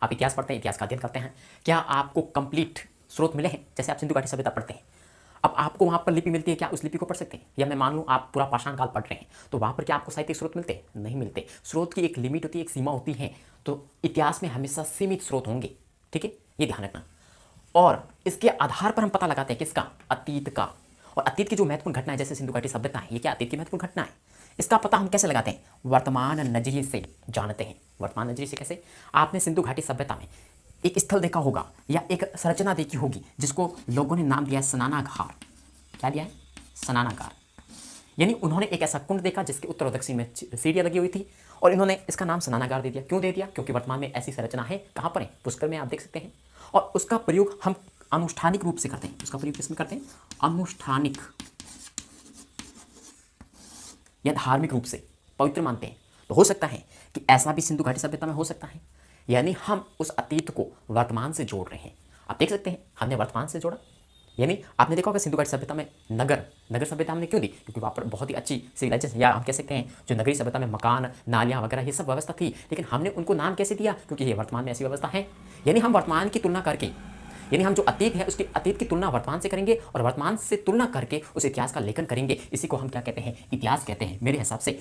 आप इतिहास पढ़ते हैं, इतिहास का अध्ययन करते हैं, क्या आपको कंप्लीट स्रोत मिले हैं? जैसे आप सिंधु घाटी सभ्यता पढ़ते हैं, अब आपको वहाँ पर लिपि मिलती है, क्या उस लिपि को पढ़ सकते हैं? या मैं मान लूँ आप पूरा पाषाण काल पढ़ रहे हैं, तो वहाँ पर क्या आपको साहित्यिक स्रोत मिलते हैं? नहीं मिलते। स्रोत की एक लिमिट होती है, एक सीमा होती है। तो इतिहास में हमेशा सीमित स्रोत होंगे, ठीक है, ये ध्यान रखना। और इसके आधार पर हम पता लगाते हैं किसका? अतीत का। और अतीत की जो महत्वपूर्ण घटना है, जैसे सिंधु घाटी सभ्यता है, ये क्या अतीत की महत्वपूर्ण घटना है? इसका पता हम कैसे लगाते हैं? वर्तमान नजरिए से जानते हैं। वर्तमान नजरिए से कैसे? आपने सिंधु घाटी सभ्यता में एक स्थल देखा होगा या एक संरचना देखी होगी जिसको लोगों ने नाम दिया है स्नानागार। क्या दिया है? स्नानागार। यानी उन्होंने एक ऐसा कुंड देखा जिसके उत्तर और दक्षिण में सीढ़ियां लगी हुई थी और इन्होंने इसका नाम स्नानागार दे दिया। क्यों दे दिया? क्योंकि वर्तमान में ऐसी संरचना है। कहाँ पर है? पुष्कर में, आप देख सकते हैं। और उसका प्रयोग हम अनुष्ठानिक रूप से करते हैं। उसका प्रयोग किसमें करते हैं? अनुष्ठानिक या धार्मिक रूप से पवित्र मानते हैं। तो हो सकता है कि ऐसा भी सिंधु घाटी सभ्यता में हो सकता है। यानी हम उस अतीत को वर्तमान से जोड़ रहे हैं। आप देख सकते हैं हमने वर्तमान से जोड़ा। यानी आपने देखा होगा सिंधु घाटी सभ्यता में नगर सभ्यता हमने क्यों दी? क्योंकि वहाँ पर बहुत ही अच्छी सिविलाइजेशन, या हम कह सकते हैं जो नगरीय सभ्यता में मकान, नालियाँ वगैरह ये सब व्यवस्था थी, लेकिन हमने उनको नाम कैसे दिया? क्योंकि ये वर्तमान में ऐसी व्यवस्था है। यानी हम वर्तमान की तुलना करके, यानी हम जो अतीत है उसके अतीत की तुलना वर्तमान से करेंगे और वर्तमान से तुलना करके उस इतिहास का लेखन करेंगे। इसी को हम क्या कहते हैं? इतिहास कहते हैं। मेरे हिसाब से